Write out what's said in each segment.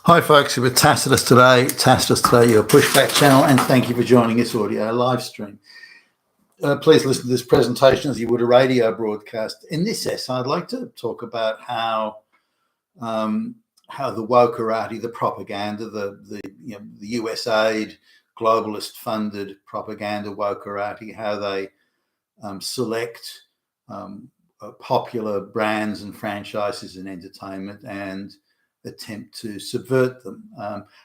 Hi folks, we're Tacitus today, your pushback channel, and thank you for joining this audio live stream. Please listen to this presentation as you would a radio broadcast. In this essay, I'd like to talk about how the wokerati, the propaganda, the USAID globalist-funded propaganda wokerati, how they select popular brands and franchises in entertainment and attempt to subvert them.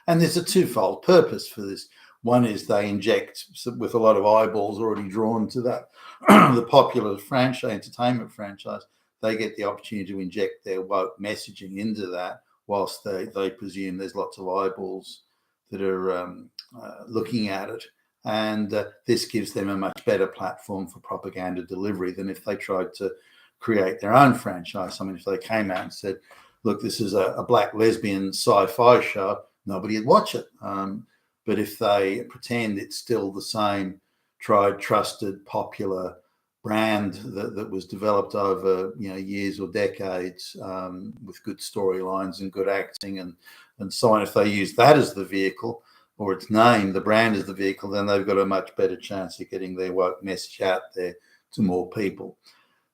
And there's a twofold purpose for this. One is they inject, with a lot of eyeballs already drawn to that, the popular entertainment franchise, they get the opportunity to inject their woke messaging into that, whilst they presume there's lots of eyeballs that are looking at it. And this gives them a much better platform for propaganda delivery than if they tried to create their own franchise. I mean, if they came out and said, look, this is a black lesbian sci-fi show, nobody would watch it. But if they pretend it's still the same tried, trusted, popular brand that was developed over years or decades, with good storylines and good acting and so on, if they use that as the vehicle, or its name, the brand as the vehicle, then they've got a much better chance of getting their woke message out there to more people.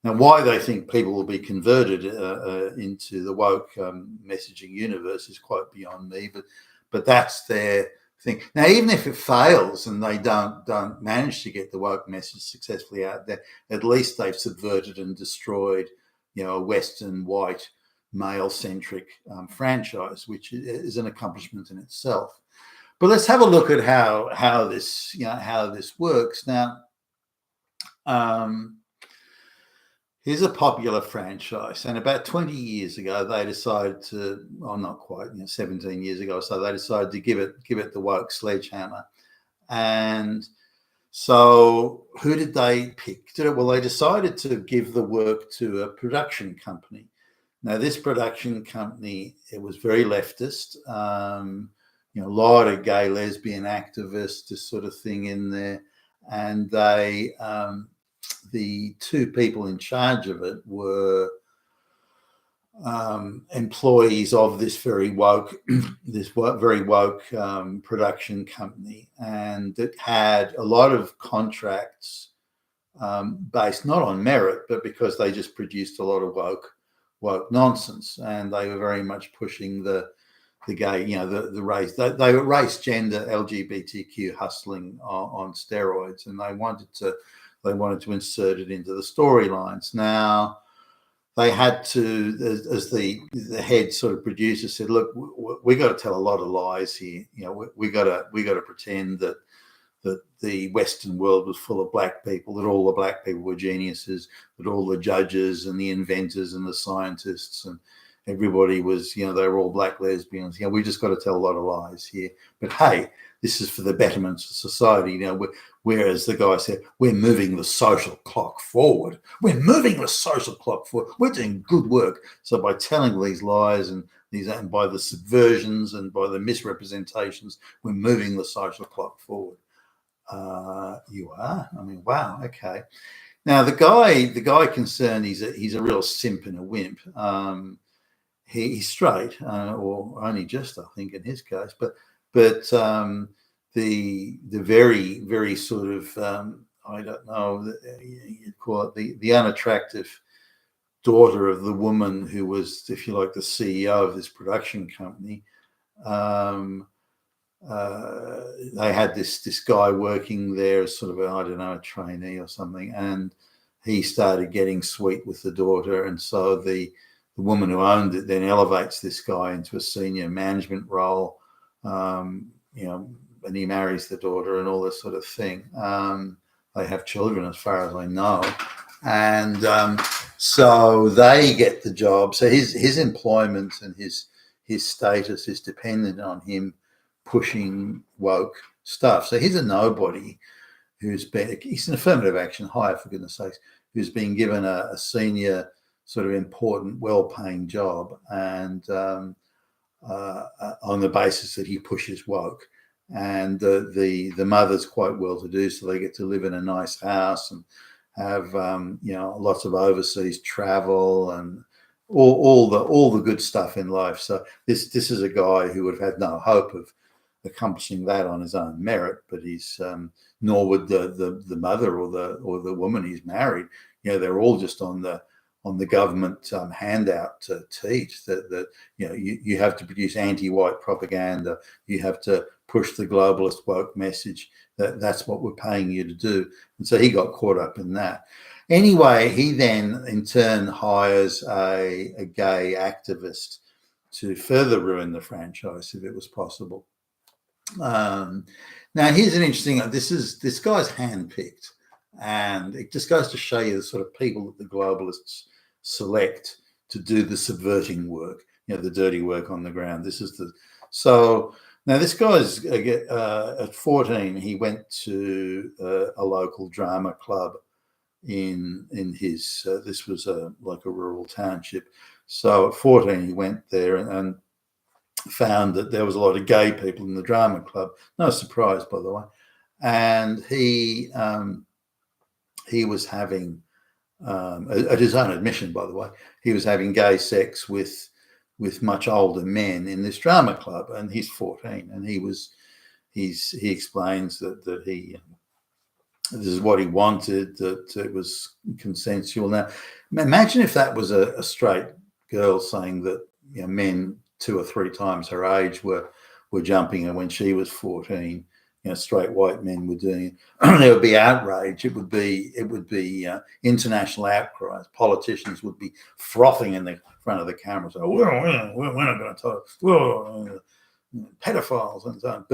Now, why they think people will be converted into the woke messaging universe is quite beyond me, but that's their thing. Now, even if it fails and they don't manage to get the woke message successfully out there, at least they've subverted and destroyed, a Western white male-centric franchise, which is an accomplishment in itself. But let's have a look at how this works now. Here's a popular franchise, and about 20 years ago, they decided to, well, not quite, 17 years ago or so, they decided to give it the woke sledgehammer. And so who did they pick? Well, they decided to give the work to a production company. Now, this production company, it was very leftist, a lot of gay, lesbian activists, this sort of thing in there. And they... the two people in charge of it were employees of this very woke production company, and it had a lot of contracts based not on merit, but because they just produced a lot of woke nonsense, and they were very much pushing the gay, the race. They were race, gender, LGBTQ hustling on steroids, and they wanted to insert it into the storylines. Now, they had to, as the head sort of producer said, look, we got to tell a lot of lies here. We got to pretend that the Western world was full of black people, that all the black people were geniuses, that all the judges and the inventors and the scientists and everybody was, they were all black lesbians. We just got to tell a lot of lies here. But hey, this is for the betterment of society. Whereas the guy said, we're moving the social clock forward. We're moving the social clock forward. We're doing good work. So by telling these lies and by the subversions and by the misrepresentations, we're moving the social clock forward. You are? I mean, wow. Okay. Now the guy concerned, he's a real simp and a wimp. He's straight, or only just, I think, in his case. But the very, very sort of I don't know, you'd call it the unattractive daughter of the woman who was, if you like, the CEO of this production company. They had this guy working there as sort of a trainee or something, and he started getting sweet with the daughter, and so the woman who owned it then elevates this guy into a senior management role, and he marries the daughter and all this sort of thing. They have children, as far as I know, and so they get the job. So his employment and his status is dependent on him pushing woke stuff. So he's a nobody he's an affirmative action hire, for goodness sakes, who's been given a senior sort of important, well-paying job, and on the basis that he pushes woke. And the mother's quite well-to-do, so they get to live in a nice house and have lots of overseas travel, and all the good stuff in life. So this is a guy who would have had no hope of accomplishing that on his own merit, but he's nor would the mother or the woman he's married. They're all just on the government handout to teach that you have to produce anti-white propaganda, you have to push the globalist woke message, that's what we're paying you to do. And so he got caught up in that. Anyway, he then in turn hires a gay activist to further ruin the franchise if it was possible. Now here's an interesting, this guy's handpicked, and it just goes to show you the sort of people that the globalists select to do the subverting work, the dirty work on the ground. So now this guy's at 14, he went to a local drama club in his this was like a rural township. So at 14 he went there and found that there was a lot of gay people in the drama club. No surprise, by the way. And he was having, at his own admission, by the way, he was having gay sex with much older men in this drama club. And he's 14, and he explains that he this is what he wanted, that it was consensual. Now, imagine if that was a straight girl saying that men 2 or 3 times her age were jumping her when she was 14. Straight white men were doing it. There would be outrage. It would be international outcries. Politicians would be frothing in the front of the camera, saying, "We're not going to talk. Pedophiles and so on."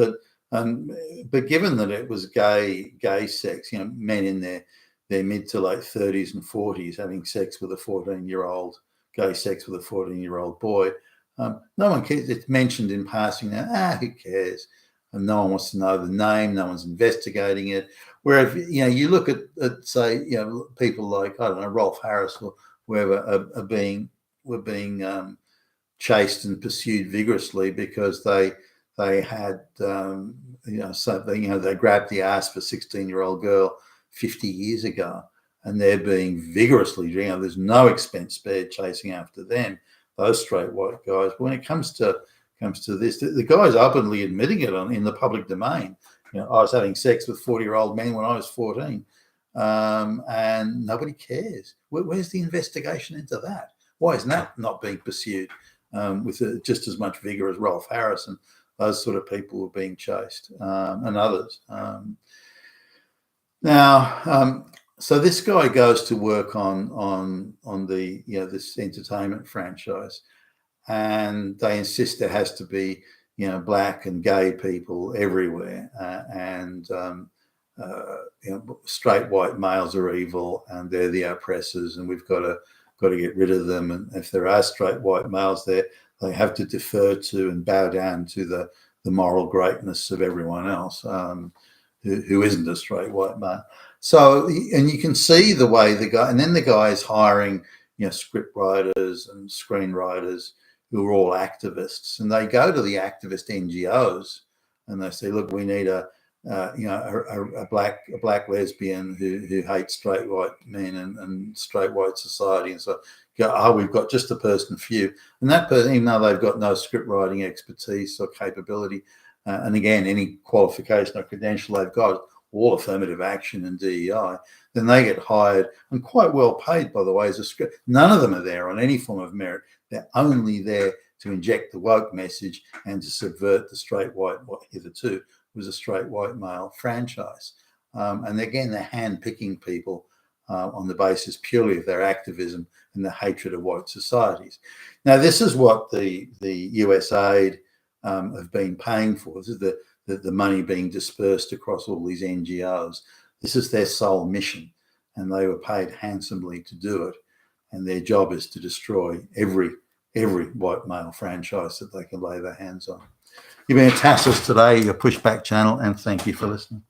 But given that it was gay sex, men in their mid to late 30s and 40s having sex with a 14-year-old, gay sex with a 14-year-old boy, no one cares. It's mentioned in passing now. Who cares? And no one wants to know the name. No one's investigating it. Whereas you look at say people like, I don't know, Rolf Harris or whoever were being chased and pursued vigorously because they had they grabbed the ass of a 16-year-old girl 50 years ago, and they're being vigorously, there's no expense spared chasing after them, those straight white guys. But when it comes to this, the guy's openly admitting it in the public domain. I was having sex with 40-year-old men when I was 14, and nobody cares. Where's the investigation into that? Why is that not being pursued with just as much vigor as Rolf Harris and those sort of people were being chased, and others. So this guy goes to work on the this entertainment franchise, and they insist there has to be black and gay people everywhere, and straight white males are evil and they're the oppressors, and we've got to get rid of them. And if there are straight white males there, they have to defer to and bow down to the moral greatness of everyone else who isn't a straight white male. So, and you can see the way the guy is hiring, script writers and screenwriters who are all activists, and they go to the activist NGOs and they say, look, we need a black lesbian who hates straight white men and straight white society, and so we've got just a person for you. And that person, even though they've got no script writing expertise or capability, and again, any qualification or credential they've got, all affirmative action and DEI, then they get hired and quite well paid, by the way, as a script. None of them are there on any form of merit. They're only there to inject the woke message and to subvert the straight white, what hitherto was a straight white male franchise. And again, they're hand-picking people on the basis purely of their activism and the hatred of white societies. Now, this is what the US aid have been paying for. This is the money being dispersed across all these NGOs. This is their sole mission, and they were paid handsomely to do it. And their job is to destroy every white male franchise that they can lay their hands on. You've been at Tassos today, your Pushback channel, and thank you for listening.